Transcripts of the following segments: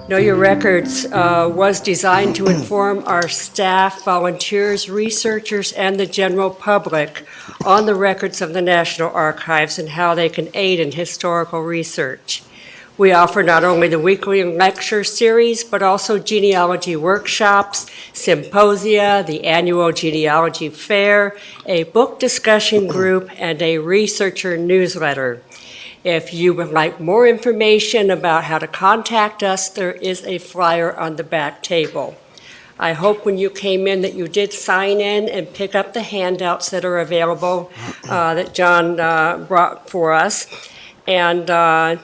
Know Your Records was designed to inform our staff, volunteers, researchers, and the general public on the records of the National Archives and how they can aid in historical research. We offer not only the weekly lecture series, but also genealogy workshops, symposia, the annual genealogy fair, a book discussion group, and a researcher newsletter. If you would like more information about how to contact us, there is a flyer on the back table. I hope when you came in that you did sign in and pick up the handouts that are available that John brought for us. And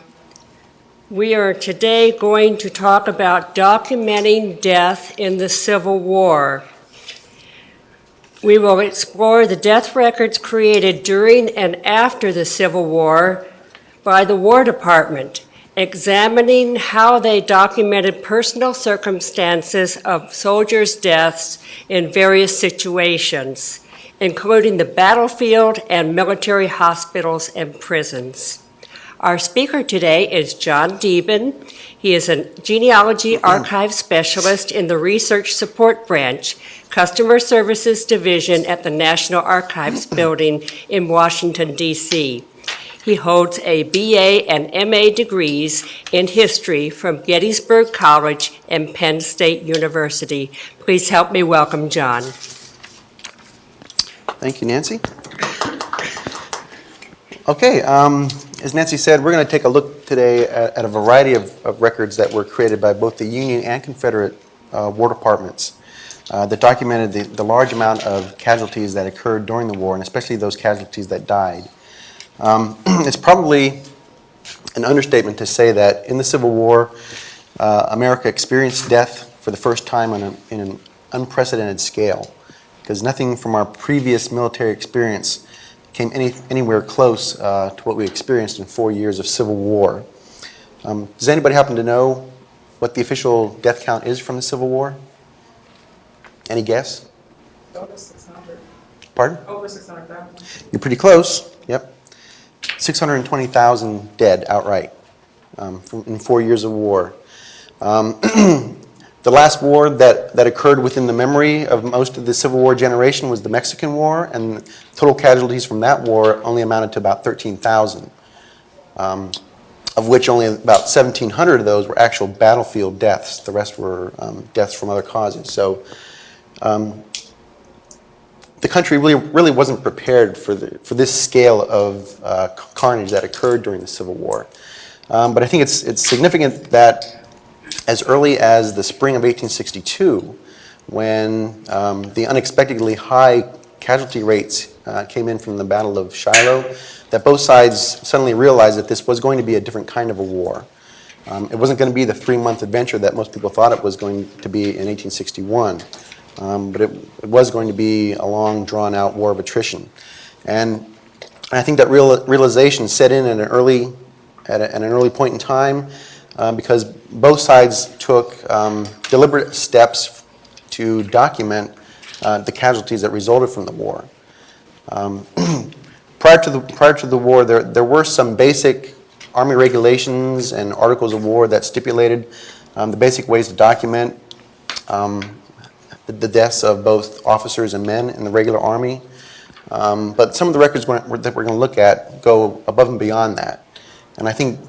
we are today going to talk about documenting death in the Civil War. We will explore the death records created during and after the Civil War by the War Department, examining how they documented personal circumstances of soldiers' deaths in various situations, including the battlefield and military hospitals and prisons. Our speaker today is John Deben. He is a genealogy archive specialist in the Research Support Branch, Customer Services Division at the National Archives Building in Washington, D.C. He holds a BA and MA degrees in history from Gettysburg College and Penn State University. Please help me welcome John. Thank you, Nancy. Okay, as Nancy said, we're going to take a look today at a variety of records that were created by both the Union and Confederate War Departments that documented the large amount of casualties that occurred during the war, and especially those casualties that died. It's probably an understatement to say that in the Civil War, America experienced death for the first time in an unprecedented scale, because nothing from our previous military experience came anywhere close to what we experienced in 4 years of Civil War. Does anybody happen to know what the official death count is from the Civil War? Any guess? Over 600. Pardon? Over 600,000. You're pretty close. Yep. 620,000 dead outright in 4 years of war. The last war that occurred within the memory of most of the Civil War generation was the Mexican War, and total casualties from that war only amounted to about 13,000, of which only about 1,700 of those were actual battlefield deaths. The rest were deaths from other causes. So the country really wasn't prepared for this scale of carnage that occurred during the Civil War. But I think it's significant that as early as the spring of 1862, when the unexpectedly high casualty rates came in from the Battle of Shiloh, that both sides suddenly realized that this was going to be a different kind of a war. It wasn't going to be the 3-month adventure that most people thought it was going to be in 1861. But it was going to be a long, drawn-out war of attrition. And I think that realization set in at an early point in time because both sides took deliberate steps to document the casualties that resulted from the war. Prior to the war, there were some basic Army regulations and articles of war that stipulated the basic ways to document the deaths of both officers and men in the regular Army. But some of the records that we're going to look at go above and beyond that. And I think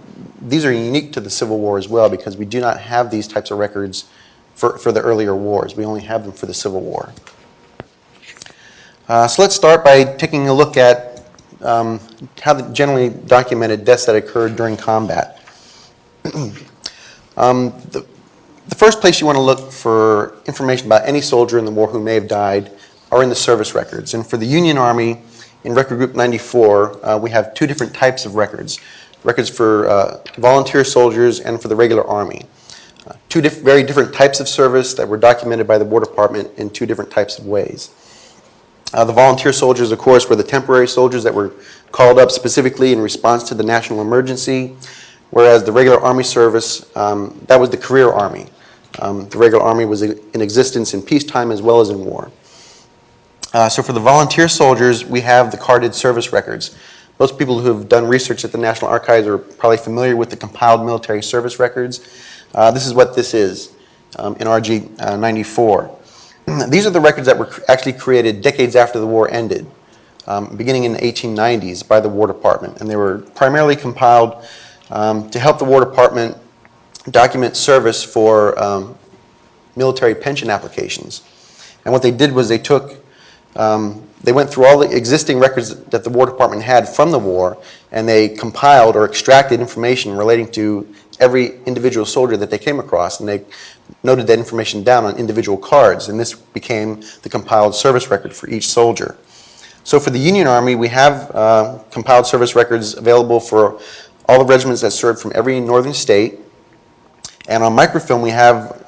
these are unique to the Civil War as well, because we do not have these types of records for the earlier wars. We only have them for the Civil War. So let's start by taking a look at how the generally documented deaths that occurred during combat. The first place you want to look for information about any soldier in the war who may have died are in the service records. And for the Union Army, in Record Group 94, we have two different types of records. Records for volunteer soldiers and for the regular Army. Two very different types of service that were documented by the War Department in two different types of ways. The volunteer soldiers, of course, were the temporary soldiers that were called up specifically in response to the national emergency, whereas the regular Army service, that was the career Army. The regular Army was in existence in peacetime as well as in war. So for the volunteer soldiers, we have the carded service records. Most people who have done research at the National Archives are probably familiar with the compiled military service records. This is what this is in RG 94. These are the records that were actually created decades after the war ended, beginning in the 1890s by the War Department. And they were primarily compiled to help the War Department document service for military pension applications. And what they did was they went through all the existing records that the War Department had from the war, and they compiled or extracted information relating to every individual soldier that they came across, and they noted that information down on individual cards, and this became the compiled service record for each soldier. So for the Union Army, we have compiled service records available for all the regiments that served from every northern state, and on microfilm we have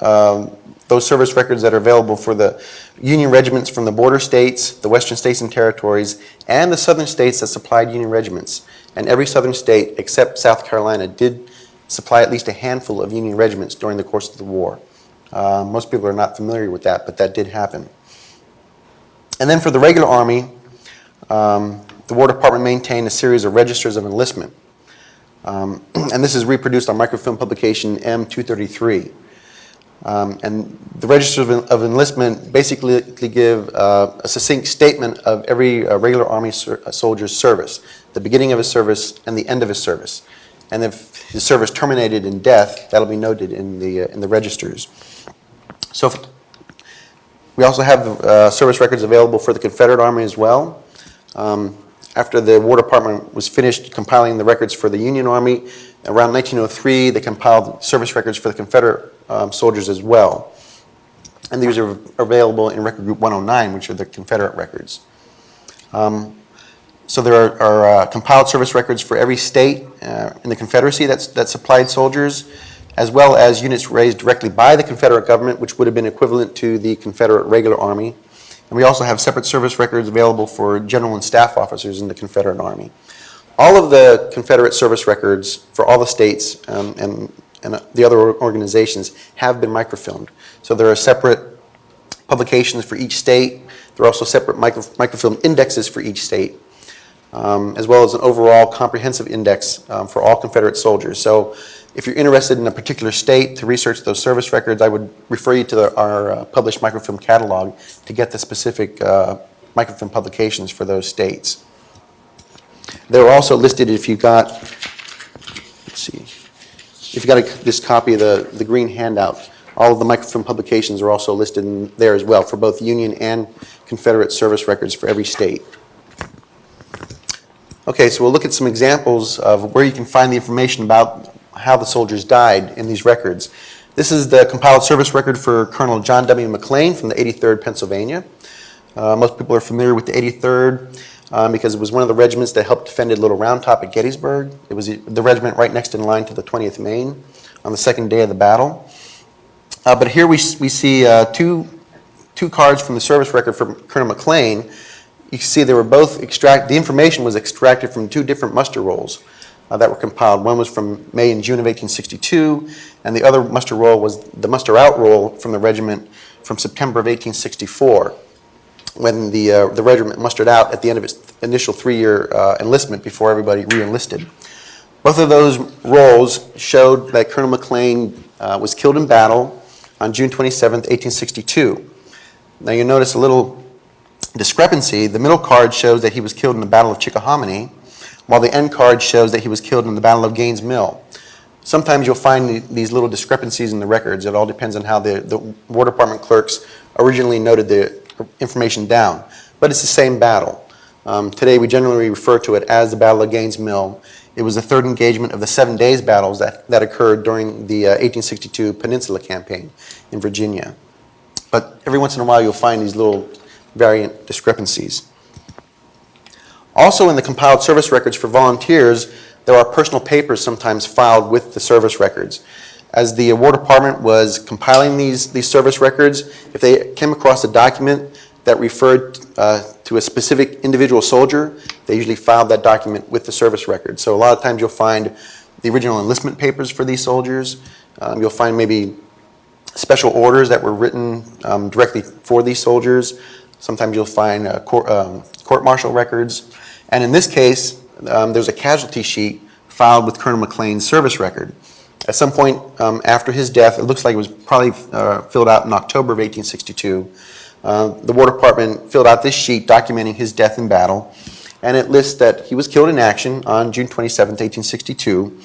those service records that are available for the Union regiments from the border states, the western states and territories, and the southern states that supplied Union regiments. And every southern state, except South Carolina, did supply at least a handful of Union regiments during the course of the war. Most people are not familiar with that, but that did happen. And then for the regular Army, the War Department maintained a series of registers of enlistment. And this is reproduced on microfilm publication M233. And the registers of enlistment basically give a succinct statement of every regular Army soldier's service, the beginning of his service and the end of his service. And if his service terminated in death, that'll be noted in the registers. So we also have service records available for the Confederate Army as well. After the War Department was finished compiling the records for the Union Army, around 1903, they compiled service records for the Confederate soldiers as well. And these are available in Record Group 109, which are the Confederate records. So there are compiled service records for every state in the Confederacy that supplied soldiers, as well as units raised directly by the Confederate government, which would have been equivalent to the Confederate regular Army. And we also have separate service records available for general and staff officers in the Confederate Army. All of the Confederate service records for all the states and the other organizations have been microfilmed. So there are separate publications for each state. There are also separate microfilm indexes for each state, as well as an overall comprehensive index for all Confederate soldiers. So if you're interested in a particular state to research those service records, I would refer you to our published microfilm catalog to get the specific microfilm publications for those states. They're also listed if you got, let's see, if you got this copy of the green handout, all of the microfilm publications are also listed in there as well for both Union and Confederate service records for every state. Okay, so we'll look at some examples of where you can find the information about how the soldiers died in these records. This is the compiled service record for Colonel John W. McLean from the 83rd Pennsylvania. Most people are familiar with the 83rd because it was one of the regiments that helped defend Little Round Top at Gettysburg. It was the regiment right next in line to the 20th Maine on the second day of the battle. But here we see two cards from the service record for Colonel McLean. You can see they were both the information was extracted from two different muster rolls that were compiled. One was from May and June of 1862, and the other muster roll was the muster out roll from the regiment from September of 1864, when the regiment mustered out at the end of its initial 3-year enlistment before everybody re-enlisted. Both of those rolls showed that Colonel McLean was killed in battle on June 27, 1862. Now you notice a little discrepancy. The middle card shows that he was killed in the Battle of Chickahominy, while the end card shows that he was killed in the Battle of Gaines' Mill. Sometimes you'll find these little discrepancies in the records. It all depends on how the War Department clerks originally noted the information down. But it's the same battle. Today we generally refer to it as the Battle of Gaines' Mill. It was the third engagement of the 7 days battles that occurred during the 1862 Peninsula Campaign in Virginia. But every once in a while you'll find these little variant discrepancies. Also in the compiled service records for volunteers, there are personal papers sometimes filed with the service records. As the War Department was compiling these service records, if they came across a document that referred to a specific individual soldier, they usually filed that document with the service record. So a lot of times you'll find the original enlistment papers for these soldiers. You'll find maybe special orders that were written directly for these soldiers. Sometimes you'll find court-martial records. And in this case, there's a casualty sheet filed with Colonel McLean's service record. At some point after his death, it looks like it was probably filled out in October of 1862, the War Department filled out this sheet documenting his death in battle, and it lists that he was killed in action on June 27, 1862.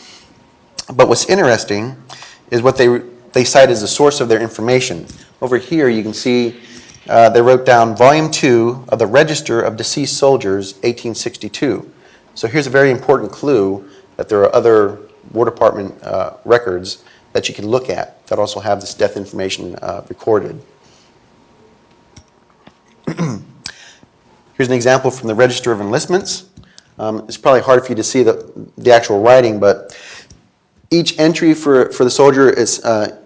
But what's interesting is what they cite as the source of their information. Over here you can see they wrote down Volume 2 of the Register of Deceased Soldiers, 1862. So here's a very important clue that there are other War Department records that you can look at that also have this death information recorded. Here's an example from the Register of Enlistments. It's probably hard for you to see the actual writing, but each entry for the soldier is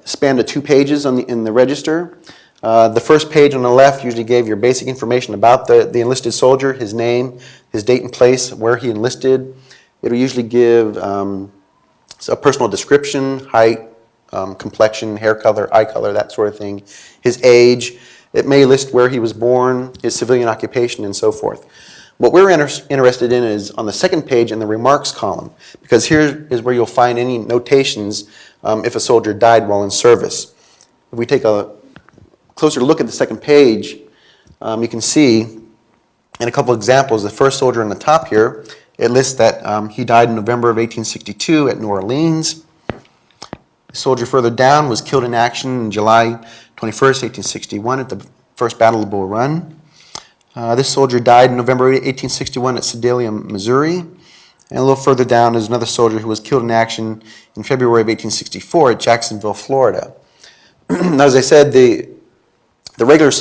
spanned to 2 pages in the register. The first page on the left usually gave your basic information about the enlisted soldier, his name, his date and place, where he enlisted. It'll usually give a personal description, height, complexion, hair color, eye color, that sort of thing, his age. It may list where he was born, his civilian occupation, and so forth. What we're interested in is on the second page in the remarks column, because here is where you'll find any notations if a soldier died while in service. If we take a closer look at the second page, you can see in a couple examples, the first soldier on the top here, it lists that he died in November of 1862 at New Orleans. The soldier further down was killed in action in July 21st, 1861 at the First Battle of Bull Run. This soldier died in November 1861 at Sedalia, Missouri. And a little further down is another soldier who was killed in action in February of 1864 at Jacksonville, Florida. Now, as I said, the regular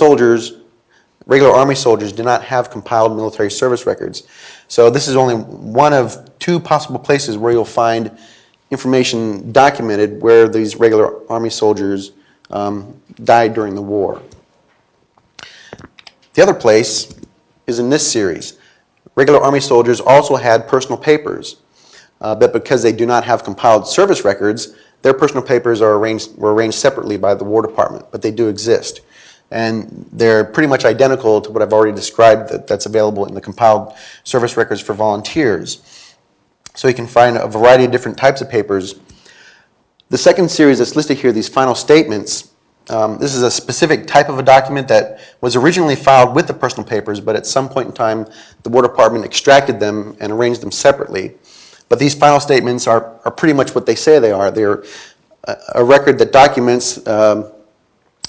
Army soldiers do not have compiled military service records. So this is only one of 2 possible places where you'll find information documented where these regular Army soldiers died during the war. The other place is in this series. Regular Army soldiers also had personal papers, but because they do not have compiled service records, their personal papers were arranged separately by the War Department, but they do exist. And they're pretty much identical to what I've already described that's available in the compiled service records for volunteers. So you can find a variety of different types of papers. The second series that's listed here, these final statements, this is a specific type of a document that was originally filed with the personal papers, but at some point in time, the War Department extracted them and arranged them separately. But these final statements are pretty much what they say they are. They're a record that documents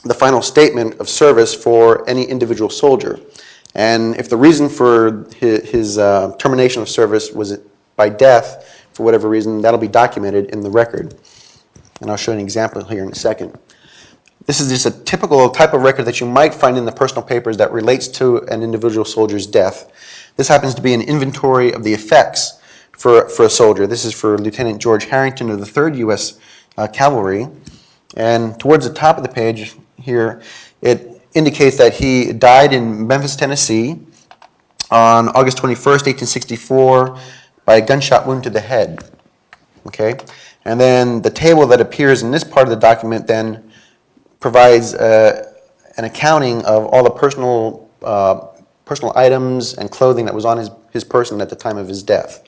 the final statement of service for any individual soldier. And if the reason for his termination of service was by death, for whatever reason, that'll be documented in the record. And I'll show you an example here in a second. This is just a typical type of record that you might find in the personal papers that relates to an individual soldier's death. This happens to be an inventory of the effects for a soldier. This is for Lieutenant George Harrington of the 3rd U.S. Cavalry. And towards the top of the page here, it indicates that he died in Memphis, Tennessee on August 21st, 1864 by a gunshot wound to the head. Okay? And then the table that appears in this part of the document then provides an accounting of all the personal items and clothing that was on his person at the time of his death.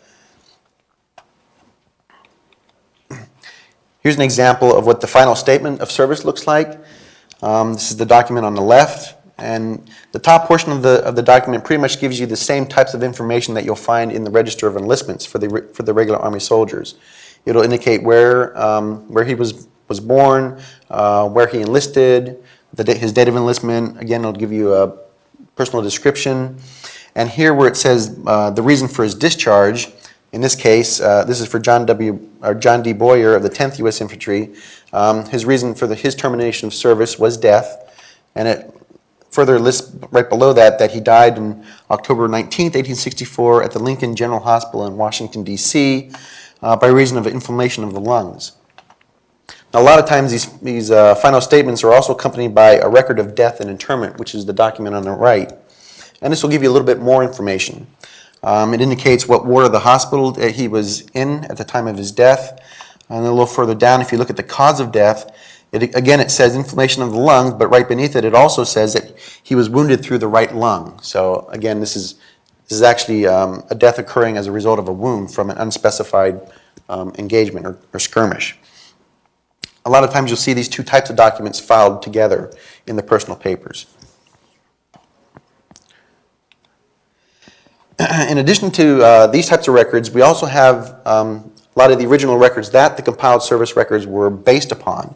Here's an example of what the final statement of service looks like. This is the document on the left, and the top portion of the document pretty much gives you the same types of information that you'll find in the Register of Enlistments for the regular Army soldiers. It'll indicate where he was born, where he enlisted, his date of enlistment. Again, it'll give you a personal description. And here where it says the reason for his discharge, in this case, this is for John D. Boyer of the 10th U.S. Infantry. His reason for his termination of service was death, and it further lists right below that he died on October 19th, 1864 at the Lincoln General Hospital in Washington, D.C. By reason of inflammation of the lungs. Now, a lot of times these final statements are also accompanied by a record of death and interment, which is the document on the right. And this will give you a little bit more information. It indicates what ward of the hospital that he was in at the time of his death. And a little further down, if you look at the cause of death, it says inflammation of the lungs, but right beneath it, it also says that he was wounded through the right lung. So again, this is actually a death occurring as a result of a wound from an unspecified engagement or skirmish. a lot of times you'll see these two types of documents filed together in the personal papers. In addition to these types of records, we also have a lot of the original records that the compiled service records were based upon.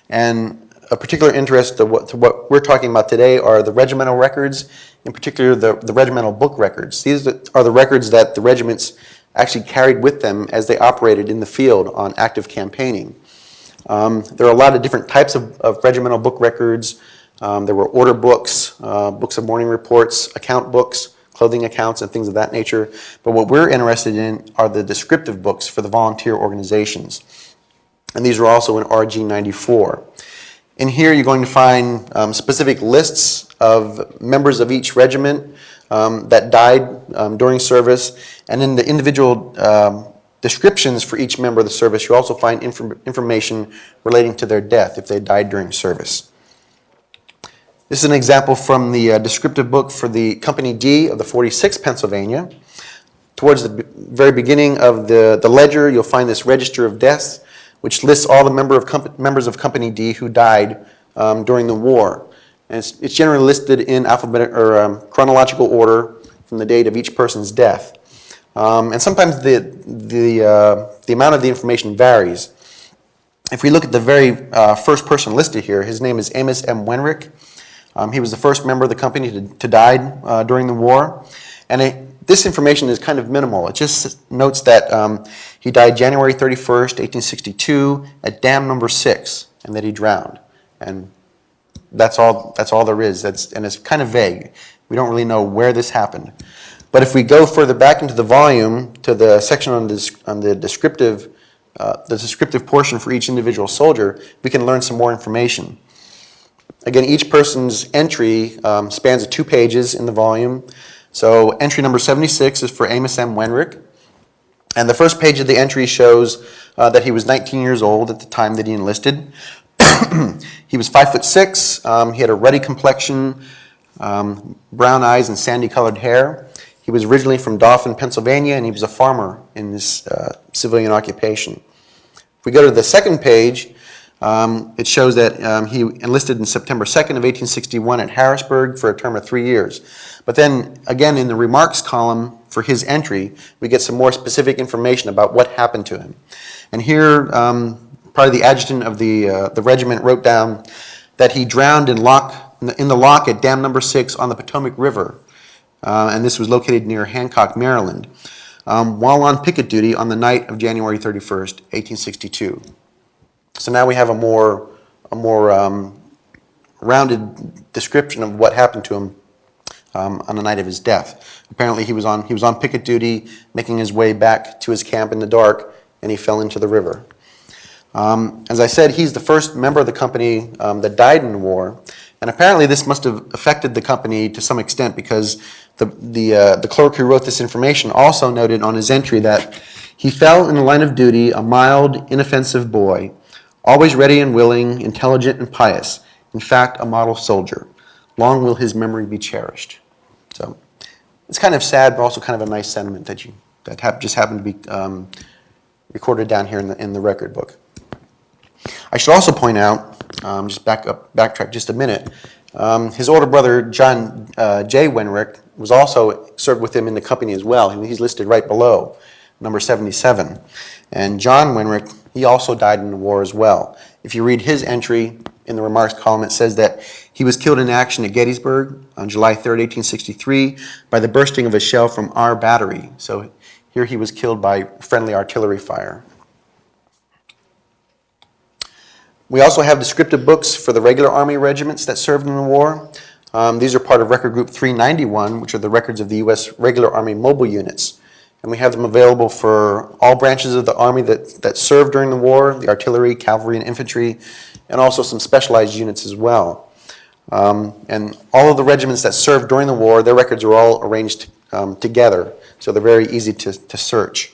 And a particular interest to what we're talking about today are the regimental records, in particular the regimental book records. These are the records that the regiments actually carried with them as they operated in the field on active campaigning. There are a lot of different types of regimental book records. There were order books, books of morning reports, account books, clothing accounts, and things of that nature. But what we're interested in are the descriptive books for the volunteer organizations. And these are also in RG 94. In here, you're going to find specific lists of members of each regiment that died during service, and in the individual descriptions for each member of the service, you also find information relating to their death if they died during service. This is an example from the descriptive book for the Company D of the 46th Pennsylvania. Towards the very beginning of the ledger, you'll find this register of deaths, which lists all the members of Company D who died during the war. And it's generally listed in alphabetic or chronological order from the date of each person's death. And sometimes the amount of the information varies. If we look at the very first person listed here, his name is Amos M. Wenrick. He was the first member of the company to die during the war. And this information is kind of minimal. It just notes that he died January 31st, 1862 at dam number 6, and that he drowned. And that's all there is. And it's kind of vague. We don't really know where this happened. But if we go further back into the volume to the section on the descriptive portion for each individual soldier, we can learn some more information. Again, each person's entry spans 2 pages in the volume. So entry number 76 is for Amos M. Wenrick. And the first page of the entry shows that he was 19 years old at the time that he enlisted. He was 5'6". He had a ruddy complexion, brown eyes, and sandy-colored hair. He was originally from Dauphin, Pennsylvania, and he was a farmer in this civilian occupation. If we go to the second page, it shows that he enlisted in September 2nd of 1861 at Harrisburg for a term of 3 years. But then, again, in the remarks column for his entry, we get some more specific information about what happened to him. And here, probably the adjutant of the regiment wrote down that he drowned in the lock at dam number 6 on the Potomac River. And this was located near Hancock, Maryland, while on picket duty on the night of January 31st, 1862. So now we have a more rounded description of what happened to him on the night of his death. Apparently he was on picket duty, making his way back to his camp in the dark, and he fell into the river. As I said, he's the first member of the company that died in the war, and apparently this must have affected the company to some extent, because the clerk who wrote this information also noted on his entry that he fell in the line of duty a mild, inoffensive boy, always ready and willing, intelligent and pious, in fact, a model soldier. Long will his memory be cherished. So it's kind of sad, but also kind of a nice sentiment that just happened to be recorded down here in the record book. I should also point out, backtrack just a minute, his older brother, John J. Wenrick, was also served with him in the company as well. He's listed right below, number 77. And John Wenrick, he also died in the war as well. If you read his entry in the remarks column, it says that he was killed in action at Gettysburg on July 3rd, 1863, by the bursting of a shell from our battery. So here he was killed by friendly artillery fire. We also have descriptive books for the regular Army regiments that served in the war. These are part of Record Group 391, which are the records of the U.S. regular Army mobile units. And we have them available for all branches of the Army that served during the war, the artillery, cavalry, and infantry, and also some specialized units as well. And all of the regiments that served during the war, their records are all arranged together, so they're very easy to search.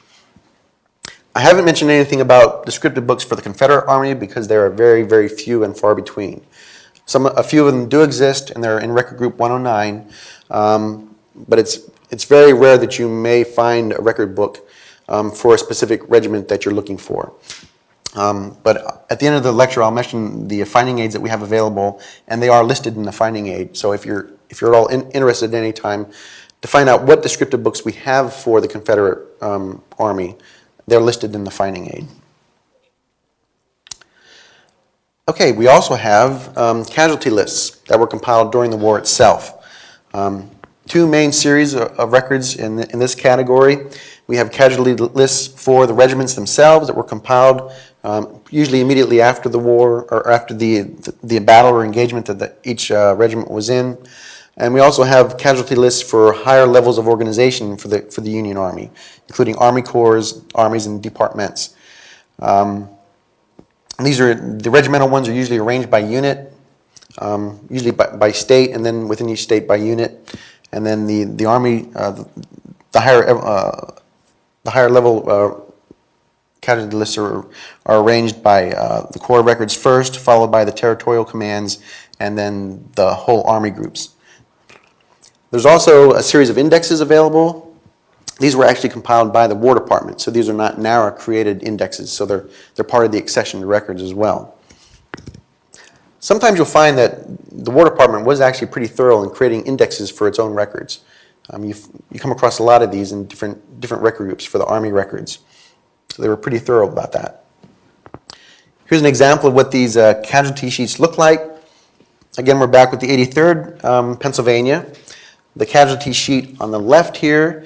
I haven't mentioned anything about descriptive books for the Confederate Army because there are very, very few and far between. A few of them do exist, and they're in Record Group 109, but it's very rare that you may find a record book for a specific regiment that you're looking for. But at the end of the lecture, I'll mention the finding aids that we have available, and they are listed in the finding aid. So if you're at all interested at any time to find out what descriptive books we have for the Confederate Army, they're listed in the finding aid. Okay, we also have casualty lists that were compiled during the war itself. Two main series of records in this category. We have casualty lists for the regiments themselves that were compiled usually immediately after the war or after the battle or engagement that each regiment was in. And we also have casualty lists for higher levels of organization for the Union Army, including Army Corps, armies, and departments. These are the regimental ones are usually arranged by unit, usually by state, and then within each state by unit. And then the Army, the higher level casualty lists are arranged by the Corps records first, followed by the territorial commands, and then the whole Army groups. There's also a series of indexes available. These were actually compiled by the War Department, so these are not NARA created indexes, so they're part of the accession to records as well. Sometimes you'll find that the War Department was actually pretty thorough in creating indexes for its own records. You come across a lot of these in different record groups for the Army records. So they were pretty thorough about that. Here's an example of what these casualty sheets look like. Again, we're back with the 83rd Pennsylvania. The casualty sheet on the left here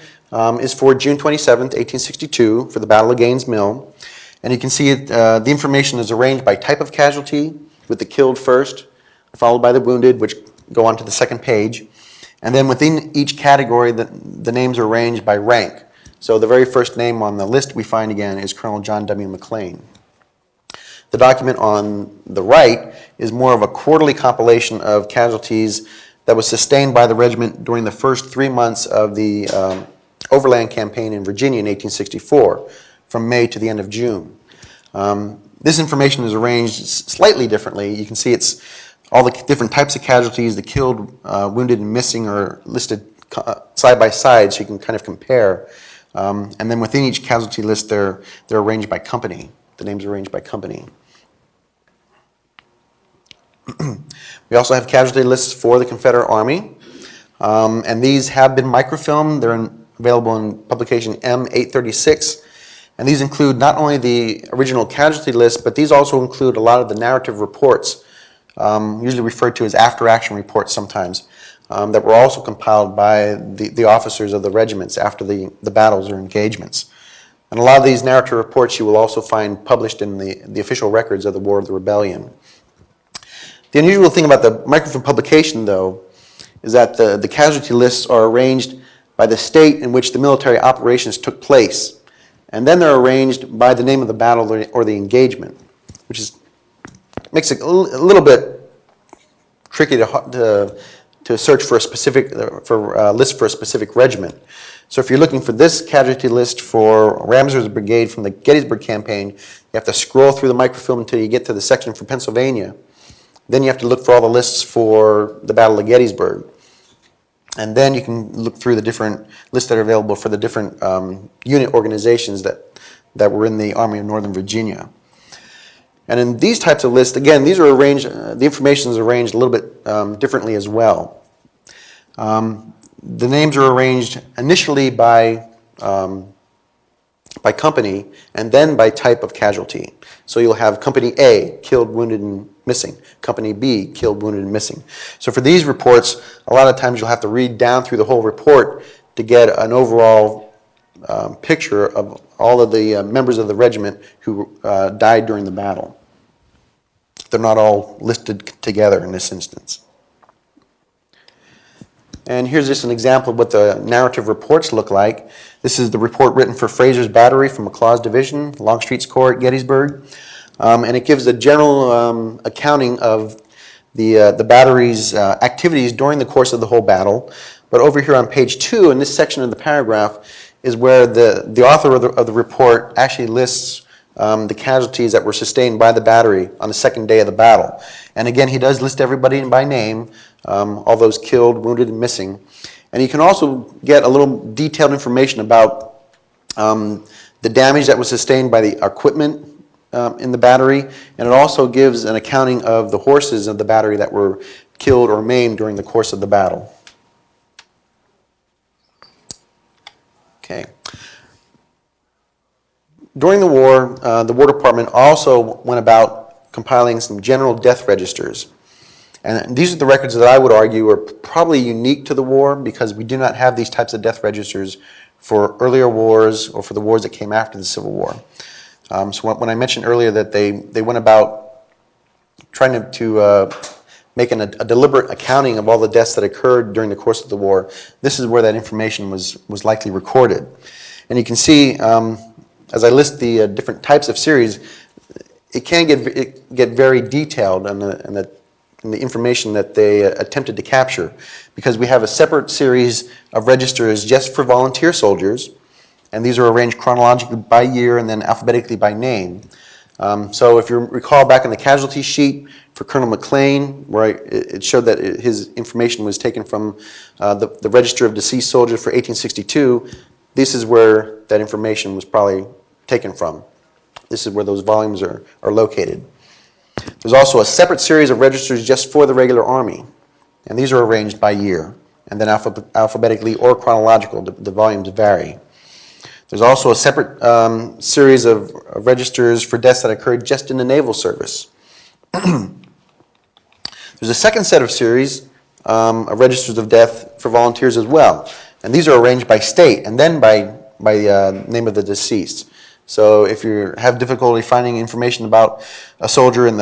is for June 27th, 1862, for the Battle of Gaines' Mill. And you can see the information is arranged by type of casualty, with the killed first, followed by the wounded, which go on to the second page. And then within each category, the names are arranged by rank. So the very first name on the list we find again is Colonel John W. McLean. The document on the right is more of a quarterly compilation of casualties that was sustained by the regiment during the first 3 months of the Overland Campaign in Virginia in 1864, from May to the end of June. This information is arranged slightly differently. You can see it's all the different types of casualties, the killed, wounded, and missing are listed side by side, so you can kind of compare. And then within each casualty list, they're arranged by company. The names are arranged by company. We also have casualty lists for the Confederate Army, and these have been microfilmed. They're available in publication M836. And these include not only the original casualty list, but these also include a lot of the narrative reports, usually referred to as after-action reports sometimes, that were also compiled by the officers of the regiments after the battles or engagements. And a lot of these narrative reports you will also find published in the official records of the War of the Rebellion. The unusual thing about the microfilm publication, though, is that the casualty lists are arranged by the state in which the military operations took place. And then they're arranged by the name of the battle or the engagement, which makes it a little bit tricky to search for a specific list for a specific regiment. So if you're looking for this casualty list for Ramseur's brigade from the Gettysburg campaign, you have to scroll through the microfilm until you get to the section for Pennsylvania. Then you have to look for all the lists for the Battle of Gettysburg. And then you can look through the different lists that are available for the different unit organizations that were in the Army of Northern Virginia. And in these types of lists, again, these are arranged, the information is arranged a little bit differently as well. The names are arranged initially by company and then by type of casualty. So you'll have Company A, killed, wounded, and missing. Company B, killed, wounded, and missing. So for these reports, a lot of times you'll have to read down through the whole report to get an overall picture of all of the members of the regiment who died during the battle. They're not all listed together in this instance. And here's just an example of what the narrative reports look like. This is the report written for Fraser's Battery from McLaws Division, Longstreet's Corps at Gettysburg. And it gives a general accounting of the battery's activities during the course of the whole battle. But over here on page 2, in this section of the paragraph, is where the author of the report actually lists the casualties that were sustained by the battery on the second day of the battle. And again, he does list everybody by name, all those killed, wounded, and missing. And you can also get a little detailed information about the damage that was sustained by the equipment in the battery, and it also gives an accounting of the horses of the battery that were killed or maimed during the course of the battle. Okay. During the War Department also went about compiling some general death registers. And these are the records that I would argue are probably unique to the war, because we do not have these types of death registers for earlier wars or for the wars that came after the Civil War. So when I mentioned earlier that they went about trying to make a deliberate accounting of all the deaths that occurred during the course of the war, this is where that information was likely recorded. And you can see, as I list the different types of series, it can get very detailed in the information that they attempted to capture, because we have a separate series of registers just for volunteer soldiers, and these are arranged chronologically by year and then alphabetically by name. So if you recall back in the casualty sheet for Colonel McLean, where it showed that his information was taken from the Register of Deceased Soldiers for 1862, this is where that information was probably taken from. This is where those volumes are located. There's also a separate series of registers just for the regular Army, and these are arranged by year, and then alphabetically or chronological. The volumes vary. There's also a separate series of registers for deaths that occurred just in the naval service. There's a second set of series of registers of death for volunteers as well, and these are arranged by state and then by name of the deceased. So if you have difficulty finding information about a soldier in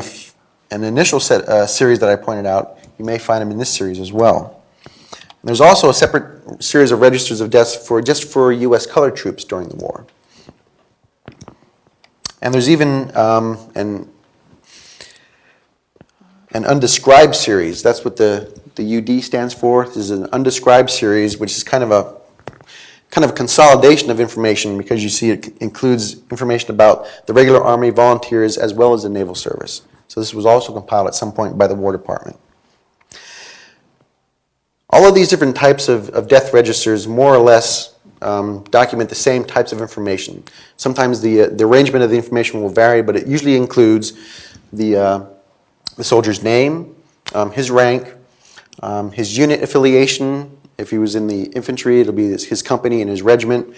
an initial series that I pointed out, you may find them in this series as well. And there's also a separate series of registers of deaths just for U.S. colored troops during the war. And there's even an undescribed series. That's what the UD stands for. This is an undescribed series, which is kind of a consolidation of information, because you see it includes information about the regular Army, volunteers, as well as the naval service. So this was also compiled at some point by the War Department. All of these different types of death registers more or less document the same types of information. Sometimes the arrangement of the information will vary, but it usually includes the soldier's name, his rank, his unit affiliation. If he was in the infantry, it'll be his company and his regiment.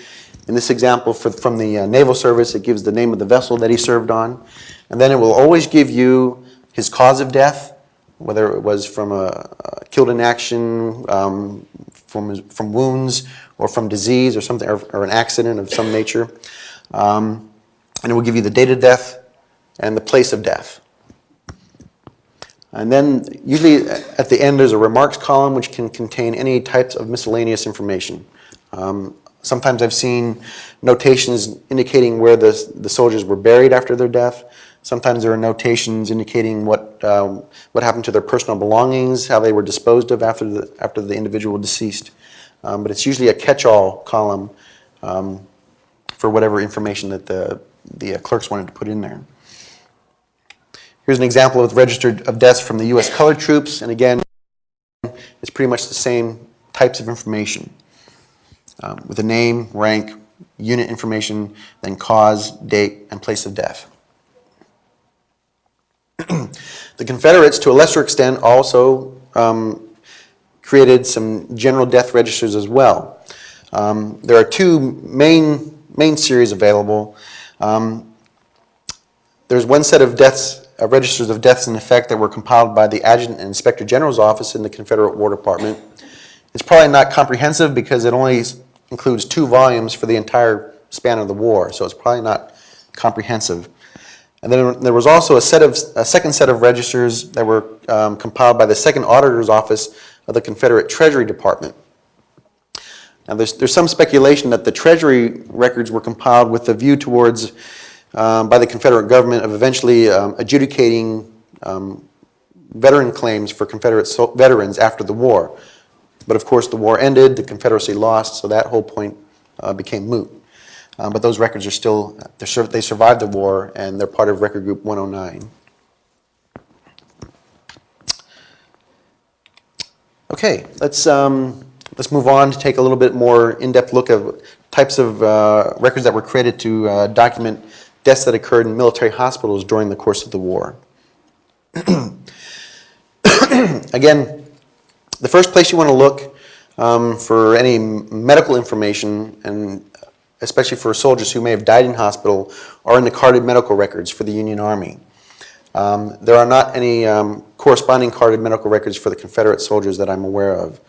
In this example, from the naval service, it gives the name of the vessel that he served on. And then it will always give you his cause of death, whether it was from killed in action, from wounds, or from disease, or something, or an accident of some nature. And it will give you the date of death and the place of death. And then usually at the end there's a remarks column which can contain any types of miscellaneous information. Sometimes I've seen notations indicating where the soldiers were buried after their death. Sometimes there are notations indicating what happened to their personal belongings, how they were disposed of after the individual deceased. But it's usually a catch-all column for whatever information that the clerks wanted to put in there. Here's an example of the register of deaths from the U.S. colored troops, and again, it's pretty much the same types of information with the name, rank, unit information, then cause, date, and place of death. The Confederates, to a lesser extent, also created some general death registers as well. There are two main series available. There's one set of registers of deaths in effect that were compiled by the Adjutant and Inspector General's office in the Confederate War Department. It's probably not comprehensive because it only includes 2 volumes for the entire span of the war, so it's probably not comprehensive. And then there was also a second set of registers that were compiled by the Second Auditor's Office of the Confederate Treasury Department. Now there's some speculation that the Treasury records were compiled with a view towards by the Confederate government of eventually adjudicating veteran claims for Confederate veterans after the war. But of course the war ended, the Confederacy lost, so that whole point became moot. But those records are still, they survived the war, and they're part of Record Group 109. Okay, let's move on to take a little bit more in-depth look at types of records that were created to document deaths that occurred in military hospitals during the course of the war. Again, the first place you want to look for any medical information, and especially for soldiers who may have died in hospital, are in the carded medical records for the Union Army. There are not any corresponding carded medical records for the Confederate soldiers that I'm aware of.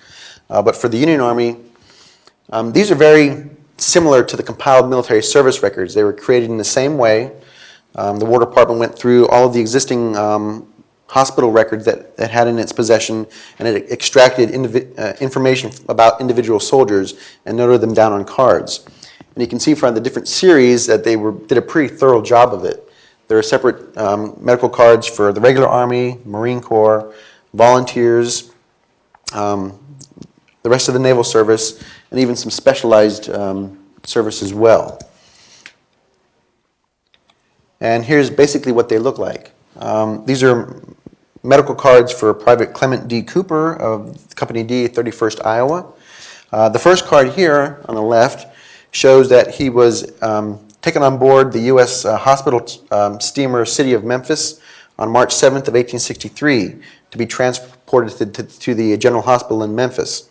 But for the Union Army, these are very similar to the compiled military service records. They were created in the same way. The War Department went through all of the existing hospital records that it had in its possession, and it extracted information about individual soldiers and noted them down on cards. And you can see from the different series that they did a pretty thorough job of it. There are separate medical cards for the regular Army, Marine Corps, volunteers, the rest of the Naval Service, and even some specialized service as well. And here's basically what they look like. These are medical cards for Private Clement D. Cooper of Company D, 31st Iowa. The first card here on the left shows that he was taken on board the U.S. hospital steamer City of Memphis on March 7th of 1863 to be transported to the General Hospital in Memphis.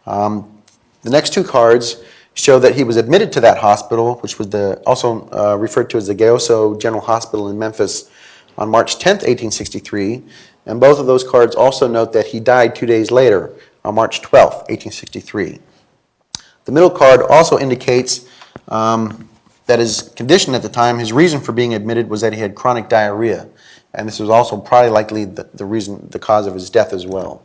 The next two cards show that he was admitted to that hospital, which was also referred to as the Gayoso General Hospital in Memphis, on March 10th, 1863, and both of those cards also note that he died 2 days later, on March 12th, 1863. The middle card also indicates that his condition at the time, his reason for being admitted, was that he had chronic diarrhea, and this was also probably likely the cause of his death as well.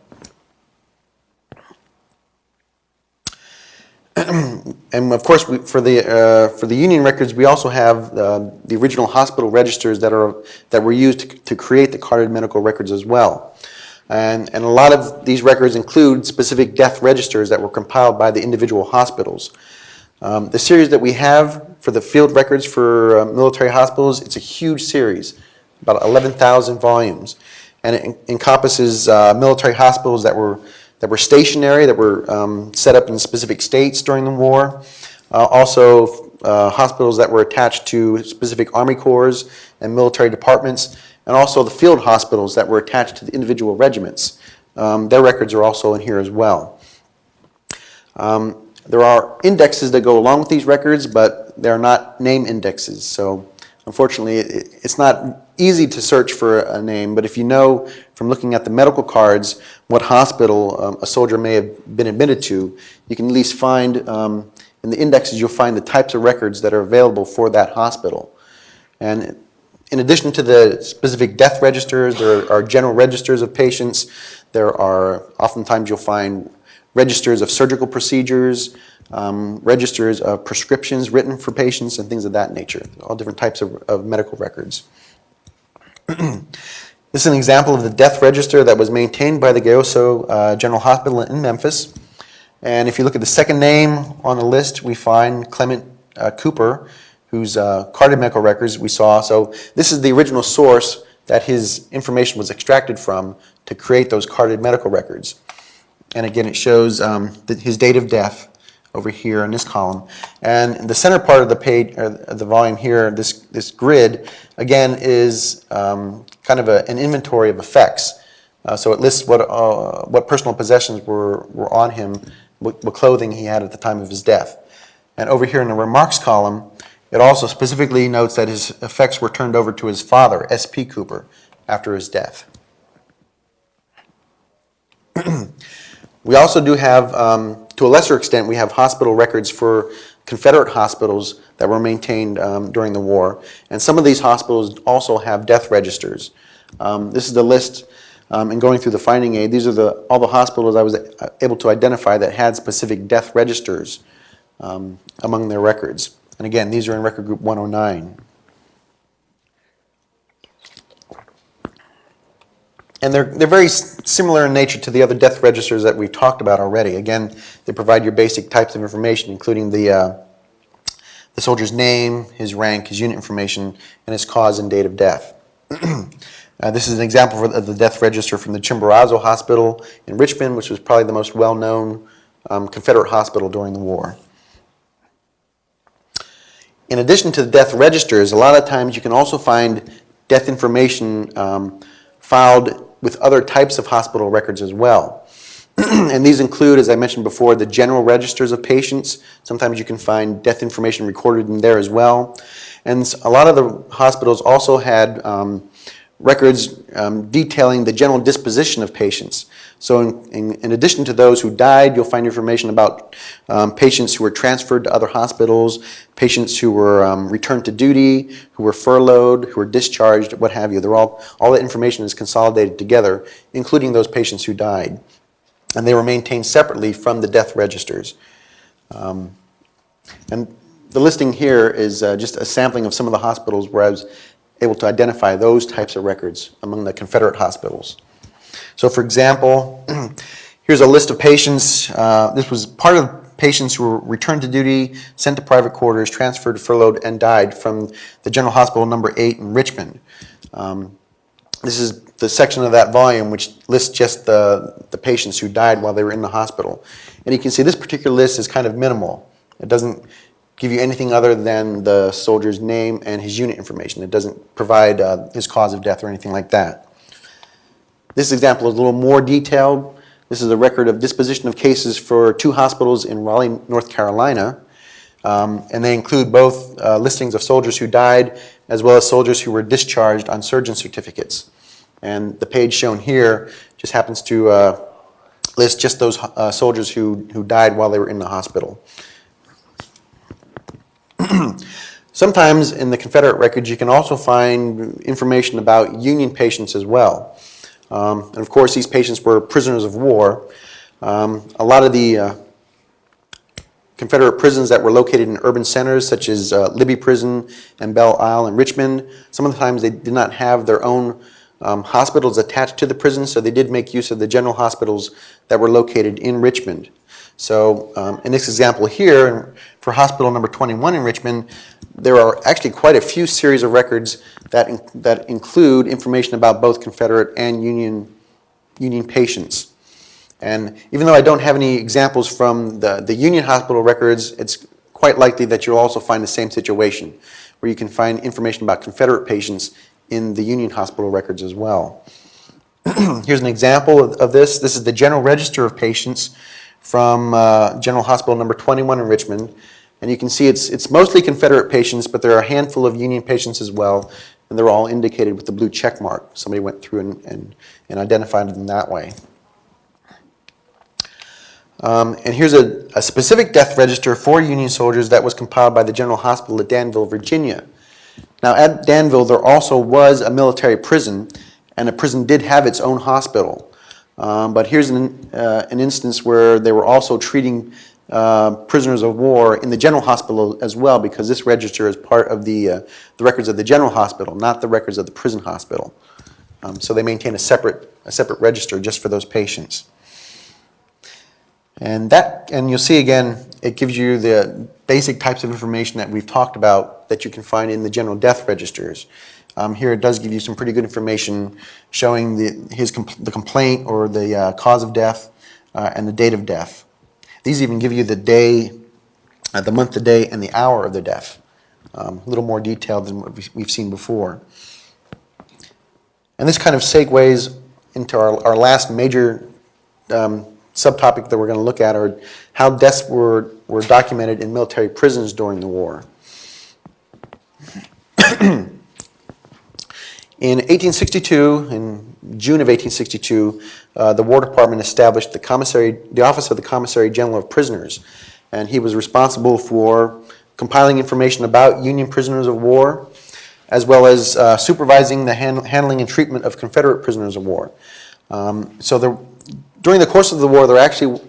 And of course, for the Union records, we also have the original hospital registers that were used to create the carded medical records as well. And a lot of these records include specific death registers that were compiled by the individual hospitals. The series that we have for the field records for military hospitals, it's a huge series, about 11,000 volumes, and it encompasses military hospitals that were stationary, that were set up in specific states during the war. Also, hospitals that were attached to specific Army Corps and military departments, and also the field hospitals that were attached to the individual regiments. Their records are also in here as well. There are indexes that go along with these records, but they're not name indexes. So unfortunately, it's not easy to search for a name, but if you know from looking at the medical cards what hospital a soldier may have been admitted to, you can at least find, in the indexes, you'll find the types of records that are available for that hospital. And in addition to the specific death registers, there are general registers of patients. There are, oftentimes you'll find registers of surgical procedures, registers of prescriptions written for patients, and things of that nature, all different types of medical records. This is an example of the death register that was maintained by the Gayoso General Hospital in Memphis. And if you look at the second name on the list, we find Clement Cooper, whose carded medical records we saw. So this is the original source that his information was extracted from to create those carded medical records. And again, it shows his date of death over here in this column. And the center part of the page, or the volume here, this grid, again, is kind of an inventory of effects. So it lists what personal possessions were on him, what clothing he had at the time of his death. And over here in the remarks column, it also specifically notes that his effects were turned over to his father, S.P. Cooper, after his death. We also do have, to a lesser extent, we have hospital records for Confederate hospitals that were maintained during the war. And some of these hospitals also have death registers. This is the list, in going through the finding aid, these are all the hospitals I was able to identify that had specific death registers among their records. And again, these are in record group 109. And they're very similar in nature to the other death registers that we've talked about already. Again, they provide your basic types of information, including the soldier's name, his rank, his unit information, and his cause and date of death. This is an example of the death register from the Chimborazo Hospital in Richmond, which was probably the most well-known Confederate hospital during the war. in addition to the death registers, a lot of times you can also find death information filed with other types of hospital records as well. And these include, as I mentioned before, the general registers of patients. Sometimes you can find death information recorded in there as well. And a lot of the hospitals also had records detailing the general disposition of patients. So in addition to those who died, you'll find information about patients who were transferred to other hospitals, patients who were returned to duty, who were furloughed, who were discharged, what have you. All that information is consolidated together, including those patients who died. And they were maintained separately from the death registers. And the listing here is just a sampling of some of the hospitals where I was able to identify those types of records among the Confederate hospitals. So for example, here's a list of patients. This was part of patients who were returned to duty, sent to private quarters, transferred, furloughed, and died from the General Hospital number 8 in Richmond. This is the section of that volume which lists just the patients who died while they were in the hospital. And you can see this particular list is kind of minimal. It doesn't give you anything other than the soldier's name and his unit information. It doesn't provide his cause of death or anything like that. This example is a little more detailed. This is a record of disposition of cases for 2 hospitals in Raleigh, North Carolina. And they include both listings of soldiers who died as well as soldiers who were discharged on surgeon certificates. And the page shown here just happens to list just those soldiers who died while they were in the hospital. Sometimes in the Confederate records you can also find information about Union patients as well. And of course these patients were prisoners of war. A lot of the Confederate prisons that were located in urban centers such as Libby Prison and Belle Isle and Richmond, some of the times they did not have their own hospitals attached to the prison, so they did make use of the general hospitals that were located in Richmond. So in this example here, for hospital number 21 in Richmond, there are actually quite a few series of records that include information about both Confederate and Union patients. And even though I don't have any examples from the Union hospital records, it's quite likely that you'll also find the same situation, where you can find information about Confederate patients in the Union hospital records as well. Here's an example of this. This is the General Register of Patients from General Hospital number 21 in Richmond. And you can see it's mostly Confederate patients, but there are a handful of Union patients as well, and they're all indicated with the blue check mark. Somebody went through and identified them that way. And here's a specific death register for Union soldiers that was compiled by the General Hospital at Danville, Virginia. Now at Danville there also was a military prison, and the prison did have its own hospital. But here's an instance where they were also treating prisoners of war in the General Hospital as well, because this register is part of the records of the General Hospital, not the records of the prison hospital. So they maintain a separate register just for those patients. And you'll see again, it gives you the basic types of information that we've talked about that you can find in the general death registers. Here it does give you some pretty good information showing the complaint or the cause of death and the date of death. These even give you the day, the month, the day, and the hour of the death. A little more detailed than what we've seen before. And this kind of segues into our last major subtopic that we're going to look at, are how deaths were documented in military prisons during the war. In 1862, in June of 1862, the War Department established the Office of the Commissary General of Prisoners, and he was responsible for compiling information about Union prisoners of war, as well as supervising the handling and treatment of Confederate prisoners of war. During the course of the war, there actually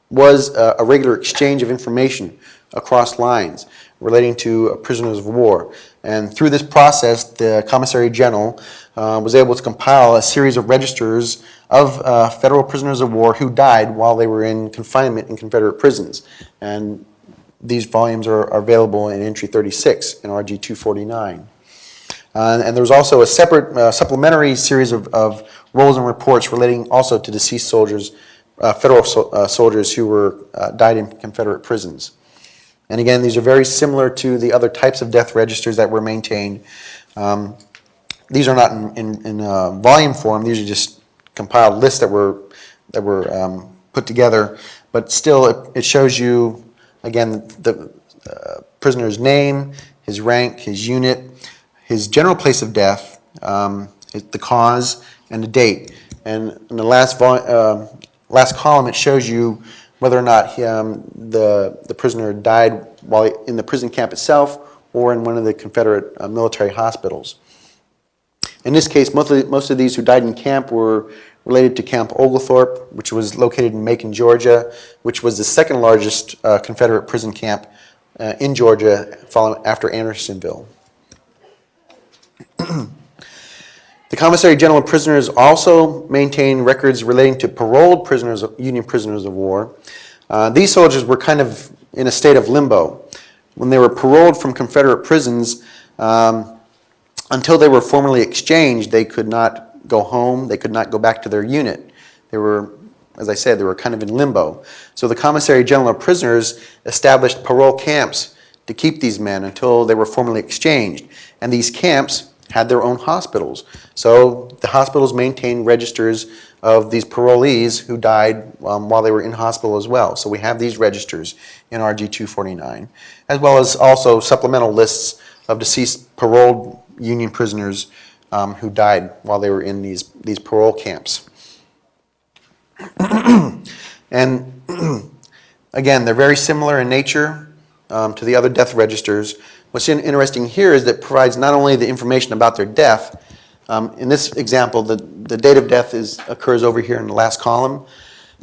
was a regular exchange of information across lines relating to prisoners of war. And through this process, the Commissary General was able to compile a series of registers of federal prisoners of war who died while they were in confinement in Confederate prisons. And these volumes are available in entry 36 in RG 249. And there was also a separate supplementary series of rolls and reports relating also to deceased soldiers, federal soldiers who died in Confederate prisons. And again, these are very similar to the other types of death registers that were maintained. These are not in volume form. These are just compiled lists that were put together. But still, it shows you, again, the prisoner's name, his rank, his unit, his general place of death, the cause, and the date. And in the last column, it shows you whether or not the prisoner died while in the prison camp itself or in one of the Confederate military hospitals. In this case, most of these who died in camp were related to Camp Oglethorpe, which was located in Macon, Georgia, which was the second largest Confederate prison camp in Georgia after Andersonville. The Commissary General of Prisoners also maintained records relating to paroled prisoners, Union prisoners of war. These soldiers were kind of in a state of limbo. When they were paroled from Confederate prisons, until they were formally exchanged, they could not go home, they could not go back to their unit. They were, as I said, they were kind of in limbo. So the Commissary General of Prisoners established parole camps to keep these men until they were formally exchanged. And these camps had their own hospitals. So the hospitals maintained registers of these parolees who died while they were in hospital as well. So we have these registers in RG 249, as well as also supplemental lists of deceased paroled Union prisoners who died while they were in these parole camps. And again, they're very similar in nature to the other death registers. What's interesting here is that it provides not only the information about their death. In this example, the date of death occurs over here in the last column.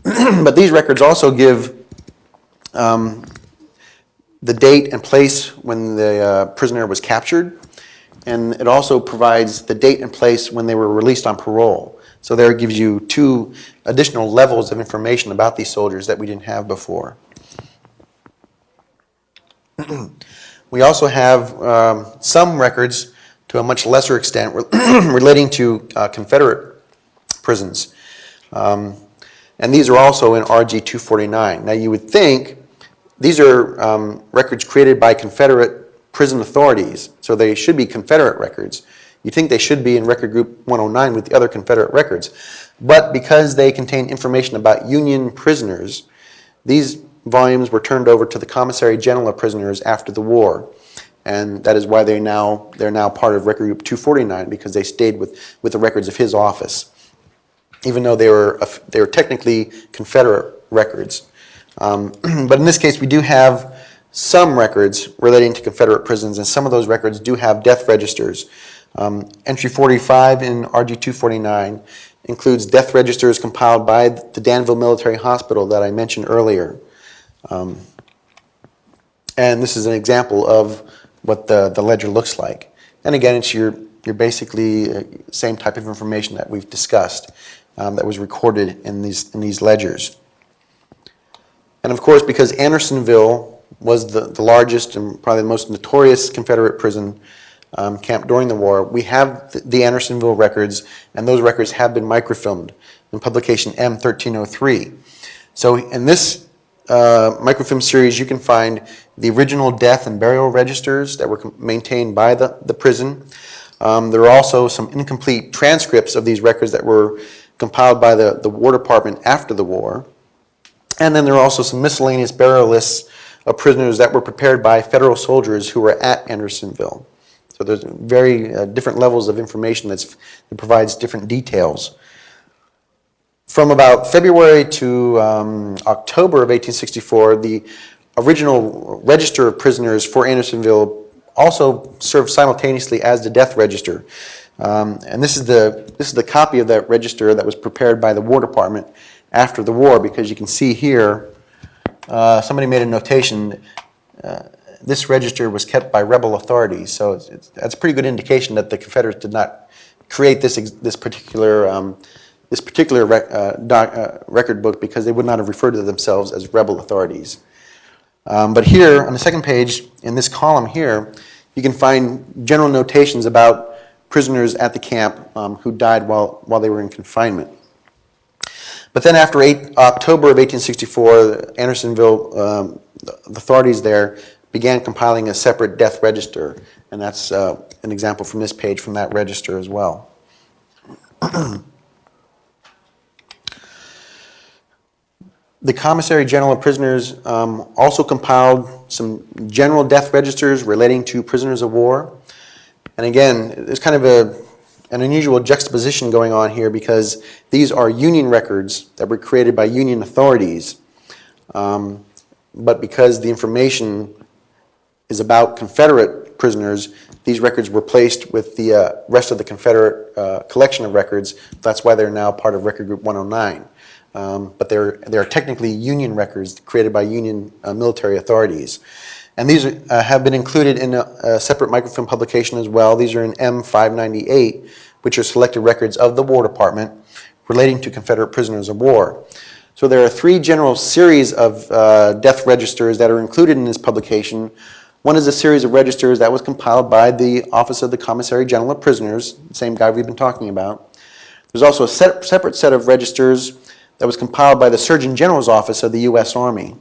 But these records also give the date and place when the prisoner was captured. And it also provides the date and place when they were released on parole. So there it gives you 2 additional levels of information about these soldiers that we didn't have before. We also have some records, to a much lesser extent, relating to Confederate prisons. And these are also in RG 249. Now you would think these are records created by Confederate prison authorities, so they should be Confederate records. You think they should be in Record Group 109 with the other Confederate records. But because they contain information about Union prisoners, these volumes were turned over to the Commissary General of Prisoners after the war. And that is why they're now part of Record Group 249, because they stayed with the records of his office, even though they were technically Confederate records. But in this case, we do have some records relating to Confederate prisons, and some of those records do have death registers. Entry 45 in RG 249 includes death registers compiled by the Danville Military Hospital that I mentioned earlier. And this is an example of what the ledger looks like. And again, it's your basically same type of information that we've discussed that was recorded in these ledgers. And of course, because Andersonville was the largest and probably the most notorious Confederate prison camp during the war, we have the Andersonville records, and those records have been microfilmed in publication M1303. So in this microfilm series, you can find the original death and burial registers that were maintained by the prison. There are also some incomplete transcripts of these records that were compiled by the War Department after the war. And then there are also some miscellaneous burial lists of prisoners that were prepared by federal soldiers who were at Andersonville. So there's very different levels of information that provides different details. From about February to October of 1864, the original register of prisoners for Andersonville also served simultaneously as the death register. And this is the copy of that register that was prepared by the War Department after the war, because you can see here, somebody made a notation, this register was kept by rebel authorities, so that's a pretty good indication that the Confederates did not create this particular record book, because they would not have referred to themselves as rebel authorities. But here, on the second page, in this column here, you can find general notations about prisoners at the camp who died while they were in confinement. But then after October of 1864, Andersonville, the authorities there began compiling a separate death register, and that's an example from this page from that register as well. The Commissary General of Prisoners also compiled some general death registers relating to prisoners of war. And again, there's kind of an unusual juxtaposition going on here because these are Union records that were created by Union authorities. But because the information is about Confederate prisoners, these records were placed with the rest of the Confederate collection of records. That's why they're now part of Record Group 109. But they're technically Union records created by Union military authorities. And these have been included in a separate microfilm publication as well. These are in M598, which are selected records of the War Department relating to Confederate prisoners of war. So there are three general series of death registers that are included in this publication. One is a series of registers that was compiled by the Office of the Commissary General of Prisoners, the same guy we've been talking about. There's also a separate set of registers that was compiled by the Surgeon General's Office of the U.S. Army.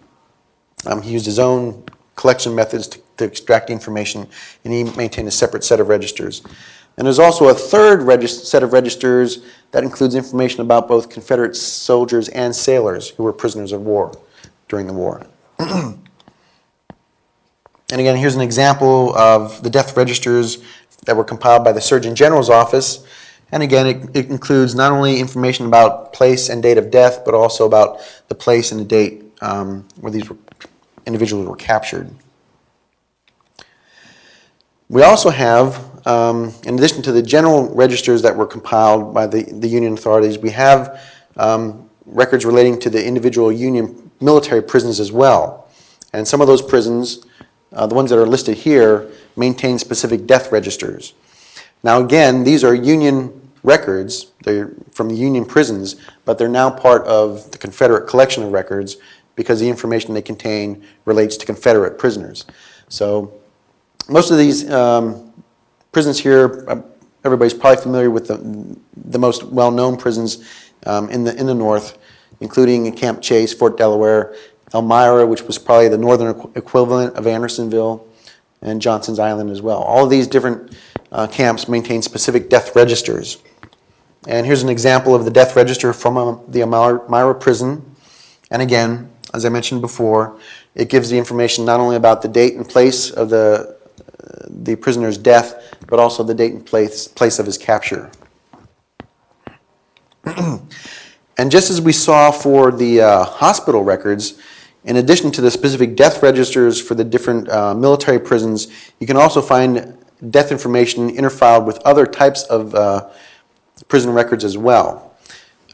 He used his own collection methods to extract information, and he maintained a separate set of registers. And there's also a third set of registers that includes information about both Confederate soldiers and sailors who were prisoners of war during the war. And again, here's an example of the death registers that were compiled by the Surgeon General's Office. And again, it includes not only information about place and date of death, but also about the place and the date where these individuals were captured. We also have, in addition to the general registers that were compiled by the Union authorities, we have records relating to the individual Union military prisons as well. And some of those prisons, the ones that are listed here, maintain specific death registers. Now again, these are Union records, they're from the Union prisons, but they're now part of the Confederate collection of records because the information they contain relates to Confederate prisoners. So most of these prisons here, everybody's probably familiar with the most well-known prisons in the North, including Camp Chase, Fort Delaware, Elmira, which was probably the northern equivalent of Andersonville, and Johnson's Island as well. All of these different camps maintain specific death registers. And here's an example of the death register from the Elmira prison. And again, as I mentioned before, it gives the information not only about the date and place of the prisoner's death, but also the date and place of his capture. And just as we saw for the hospital records, in addition to the specific death registers for the different military prisons, you can also find death information interfiled with other types of prison records as well.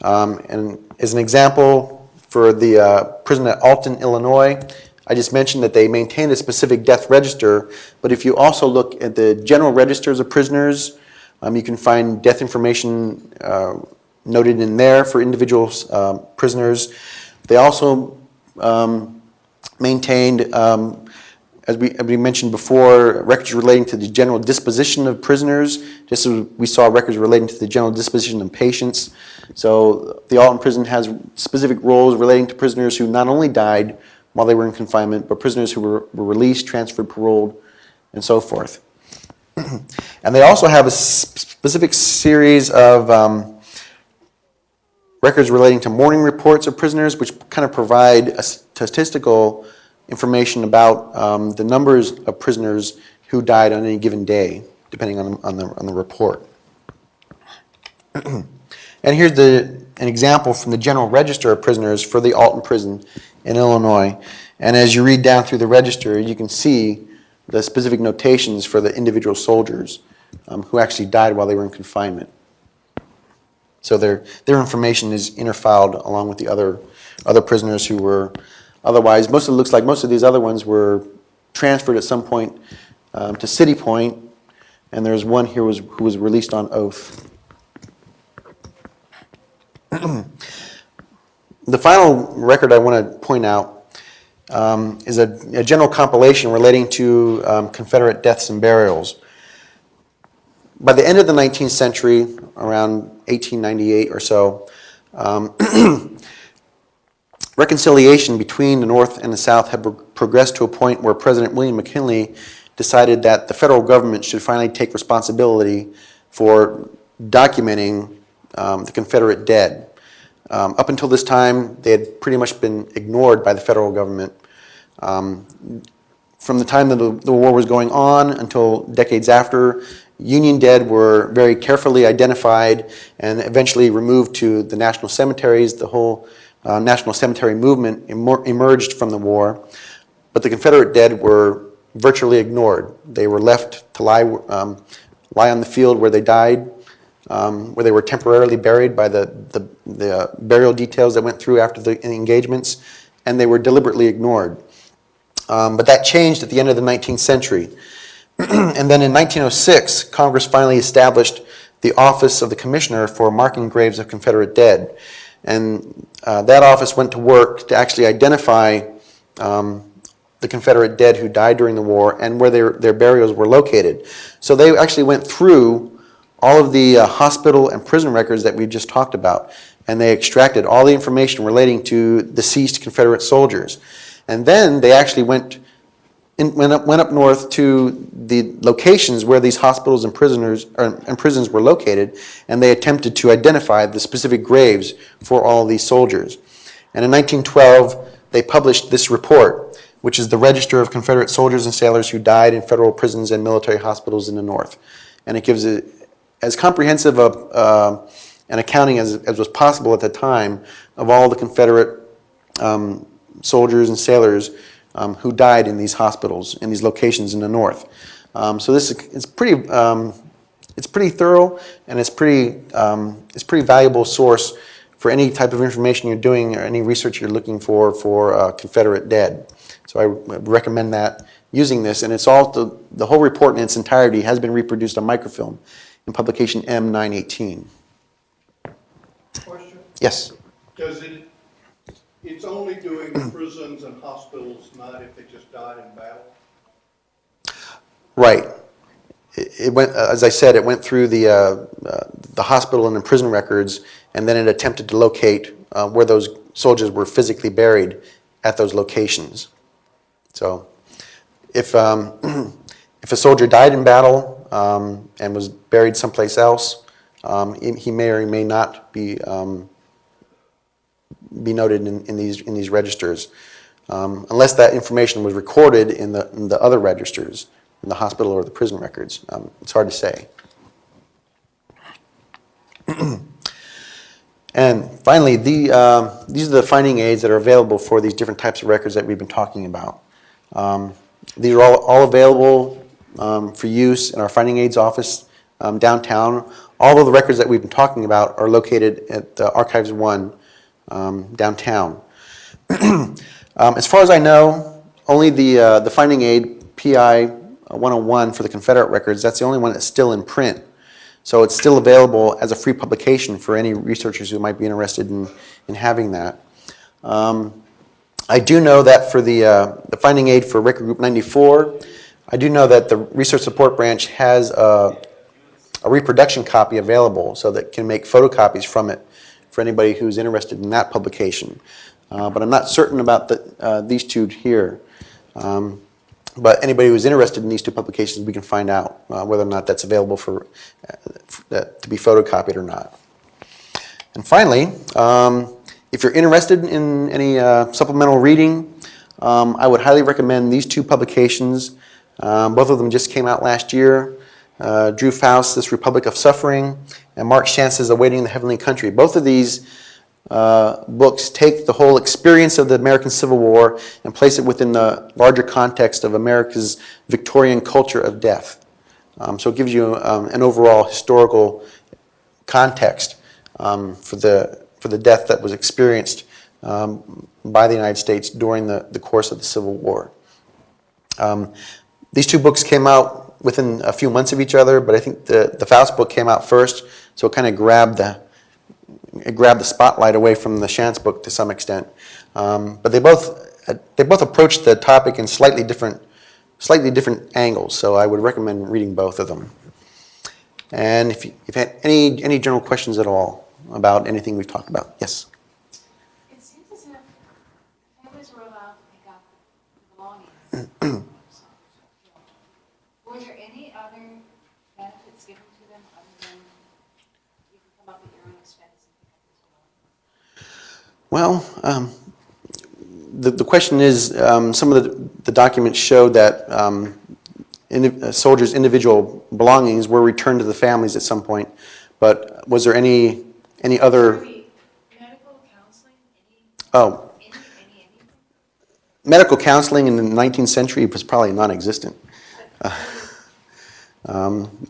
And as an example, for the prison at Alton, Illinois, I just mentioned that they maintain a specific death register, but if you also look at the general registers of prisoners, you can find death information noted in there for individual prisoners. They also maintained, as we mentioned before, records relating to the general disposition of prisoners, just as we saw records relating to the general disposition of patients. So the Alton prison has specific roles relating to prisoners who not only died while they were in confinement, but prisoners who were released, transferred, paroled, and so forth. And they also have a specific series of records relating to morning reports of prisoners, which kind of provide a statistical information about the numbers of prisoners who died on any given day, depending on the report. And here's an example from the General Register of Prisoners for the Alton Prison in Illinois. And as you read down through the register, you can see the specific notations for the individual soldiers who actually died while they were in confinement. So their information is interfiled along with the other prisoners who were otherwise. It looks like most of these other ones were transferred at some point to City Point, and there's one here who was released on oath. The final record I want to point out is a general compilation relating to Confederate deaths and burials. By the end of the 19th century, around 1898 or so, reconciliation between the North and the South had progressed to a point where President William McKinley decided that the federal government should finally take responsibility for documenting the Confederate dead. Up until this time, they had pretty much been ignored by the federal government. From the time that the war was going on until decades after, Union dead were very carefully identified and eventually removed to the national cemeteries. The whole national cemetery movement emerged from the war, but the Confederate dead were virtually ignored. They were left to lie on the field where they died, where they were temporarily buried by the burial details that went through after the engagements, and they were deliberately ignored. But that changed at the end of the 19th century. And then in 1906, Congress finally established the Office of the Commissioner for Marking Graves of Confederate Dead. And that office went to work to actually identify the Confederate dead who died during the war and where their burials were located. So they actually went through all of the hospital and prison records that we've just talked about, and they extracted all the information relating to deceased Confederate soldiers. And then they actually went up north to the locations where these hospitals and prisons were located, and they attempted to identify the specific graves for all of these soldiers. And in 1912, they published this report, which is the Register of Confederate Soldiers and Sailors who died in federal prisons and military hospitals in the North. And it gives as comprehensive an accounting as was possible at the time of all the Confederate soldiers and sailors who died in these hospitals, in these locations in the North. So this is pretty thorough, and it's pretty valuable source for any type of information you're doing or any research you're looking for Confederate dead. So I would recommend that using this, and it's all the whole report in its entirety has been reproduced on microfilm in publication M918. Question? Yes. It's only doing prisons and hospitals, not if they just died in battle? Right. It went, as I said, it went through the hospital and the prison records, and then it attempted to locate where those soldiers were physically buried at those locations. So, if a soldier died in battle and was buried someplace else, he may or may not be noted in these registers, unless that information was recorded in the other registers, in the hospital or the prison records. It's hard to say. And finally, these are the finding aids that are available for these different types of records that we've been talking about. These are all available for use in our finding aids office downtown. All of the records that we've been talking about are located at the Archives 1 downtown. As far as I know, only the finding aid PI 101 for the Confederate records, that's the only one that's still in print. So it's still available as a free publication for any researchers who might be interested in having that. I do know that for the finding aid for Record Group 94, I do know that the Research Support Branch has a reproduction copy available, so that can make photocopies from it for anybody who's interested in that publication. But I'm not certain about these two here. But anybody who's interested in these two publications, we can find out whether or not that's available for to be photocopied or not. And finally, if you're interested in any supplemental reading, I would highly recommend these two publications. Both of them just came out last year. Drew Faust's Republic of Suffering and Mark Shantz's Awaiting the Heavenly Country. Both of these books take the whole experience of the American Civil War and place it within the larger context of America's Victorian culture of death. So it gives you an overall historical context for the death that was experienced by the United States during the course of the Civil War. These two books came out within a few months of each other, but I think the Faust book came out first, so it kind of grabbed the spotlight away from the Shantz book to some extent. But they both approached the topic in slightly different angles, so I would recommend reading both of them. And if you've had any general questions at all about anything we've talked about, yes. It seems as if families were allowed to pick up who belong benefits given to them other than you can come up at your own expense and pick up this Well, the question is, some of the documents show that soldiers' individual belongings were returned to the families at some point, but was there any other? medical counseling, Oh, anything? medical counseling in the 19th century was probably non-existent.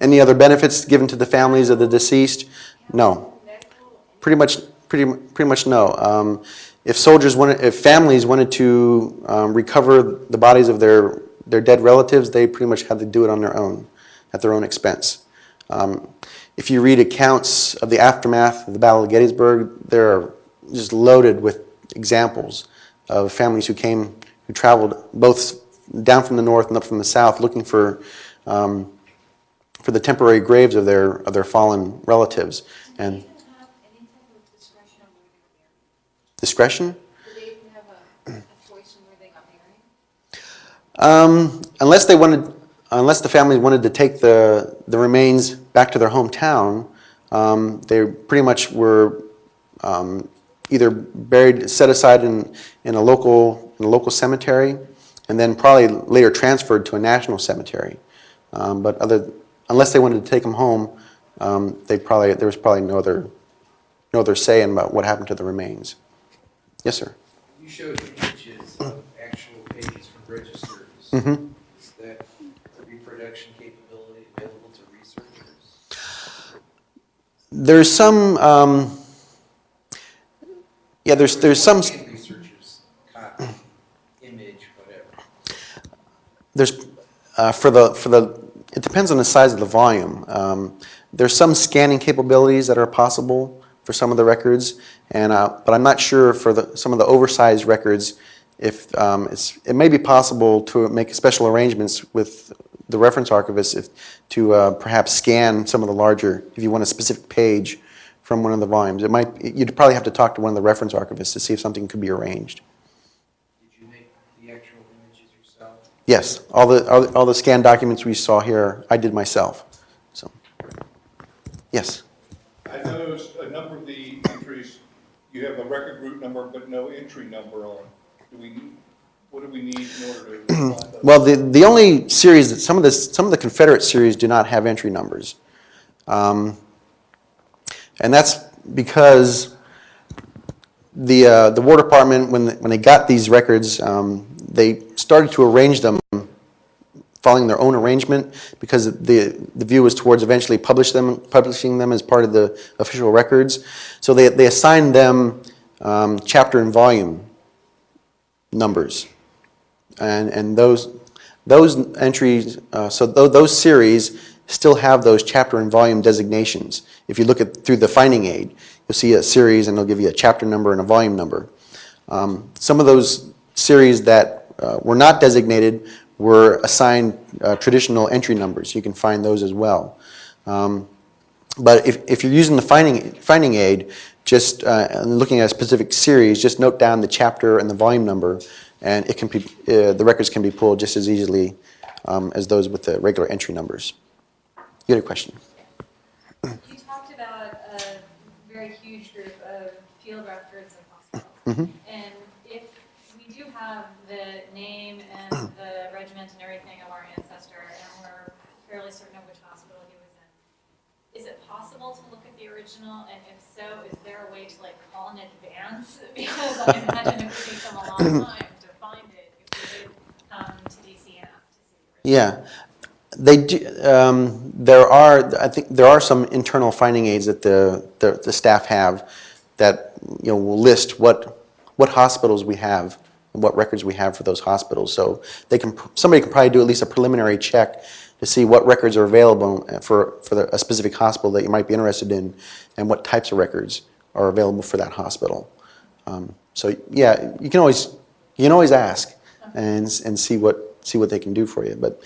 Any other benefits given to the families of the deceased? No. Pretty much no. If families wanted to recover the bodies of their dead relatives, they pretty much had to do it on their own, at their own expense. If you read accounts of the aftermath of the Battle of Gettysburg, they're just loaded with examples of families who traveled both down from the north and up from the south, looking for the temporary graves of their fallen relatives. And Did they even have any type of discretion on where they were buried? discretion? Did they even have a choice on where they got buried? Unless the families wanted to take the remains back to their hometown, they pretty much were either set aside in a local cemetery, and then probably later transferred to a national cemetery. But unless they wanted to take them home, there was probably no other say in about what happened to the remains. Yes, sir. You showed images of actual pages from registers. Mm-hmm. Is that reproduction capability available to researchers? There's some. There's some. Can researchers copy, image, whatever? There's it depends on the size of the volume. There's some scanning capabilities that are possible for some of the records, but I'm not sure for some of the oversized records if it may be possible to make special arrangements with the reference archivist to perhaps scan some of the larger, if you want a specific page from one of the volumes. You'd probably have to talk to one of the reference archivists to see if something could be arranged. Did you make the actual images yourself? Yes, all the scanned documents we saw here, I did myself. So, yes. I noticed a number of the entries, you have a record group number, but no entry number on. What do we need in order to find those? Well, the only series that some of the Confederate series do not have entry numbers, and that's because the War Department, when they got these records, they started to arrange them following their own arrangement, because the view was towards eventually publishing them as part of the official records. So they assigned them chapter and volume numbers, and those entries. So those series still have those chapter and volume designations. If you look through the finding aid, you'll see a series, and they'll give you a chapter number and a volume number. Some of those series that were not designated were assigned traditional entry numbers. You can find those as well. But if you're using the finding aid, just looking at a specific series, just note down the chapter and the volume number, and it can be the records can be pulled just as easily as those with the regular entry numbers. You had a question? You talked about a very huge group of field records and hospitals. Mm-hmm. And if we do have the name and the regiment and everything of our ancestor, and we're fairly certain of which hospital he was in, is it possible to look at the original? And if so, is there a way to call in advance? Because I imagine it would take them a long time to find it if we did come to DC and ask to see the original. Yeah. They do. I think there are some internal finding aids that the staff have that will list what hospitals we have and what records we have for those hospitals. So somebody can probably do at least a preliminary check to see what records are available for a specific hospital that you might be interested in, and what types of records are available for that hospital. So yeah, you can always ask and see what they can do for you. But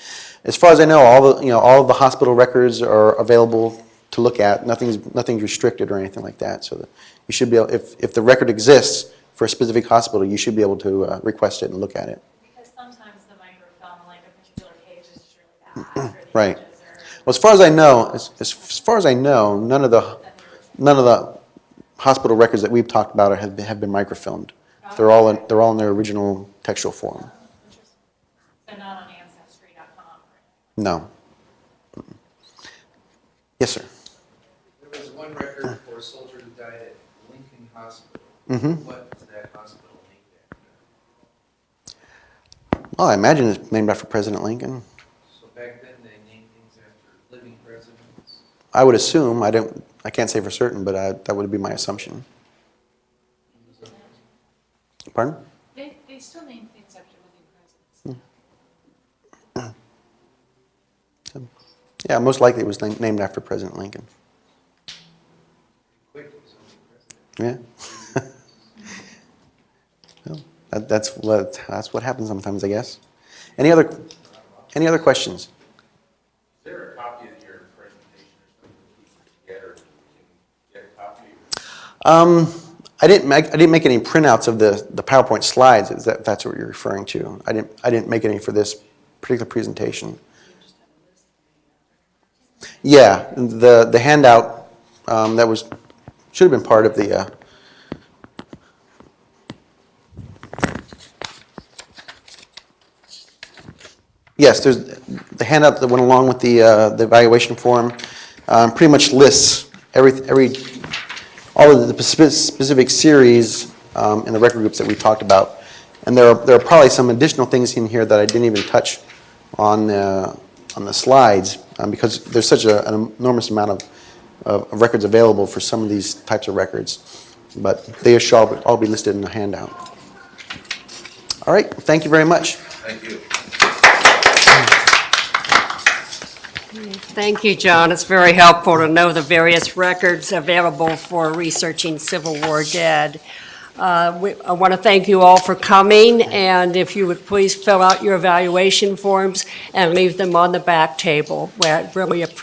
as far as I know, all of the hospital records are available to look at. Nothing's restricted or anything like that. So that you should be able, if the record exists for a specific hospital, you should be able to request it and look at it. Because sometimes the microfilm, a particular page is just really bad. Or the Right. images are as far as I know, as far as I know, none of the hospital records that we've talked about have been microfilmed. They're all in their original textual form. So not on Ancestry.com. No. Yes, sir. There was one record for a soldier who died at Lincoln Hospital. Mm-hmm. What is that hospital named after? Well, I imagine it's named after President Lincoln. So back then, they named things after living presidents. I would assume. I can't say for certain, but that would be my assumption. Pardon? They still name things after living presidents. Yeah, most likely it was named after President Lincoln. Quick was only president. Yeah. Well, that's what happens sometimes, I guess. Any other questions? Is there a copy of your presentation or something that people can get, or can get a copy? I didn't make any printouts of the PowerPoint slides. If that's what you're referring to. I didn't make any for this particular presentation. Yeah, the handout that should have been part of the. Yes, there's the handout that went along with the evaluation form. Pretty much lists all of the specific series in the record groups that we talked about, and there are probably some additional things in here that I didn't even touch on the slides because there's such an enormous amount of records available for some of these types of records, but they shall all be listed in the handout. All right, thank you very much. Thank you. Thank you, John. It's very helpful to know the various records available for researching Civil War dead. I want to thank you all for coming, and if you would please fill out your evaluation forms and leave them on the back table. We really appreciate it.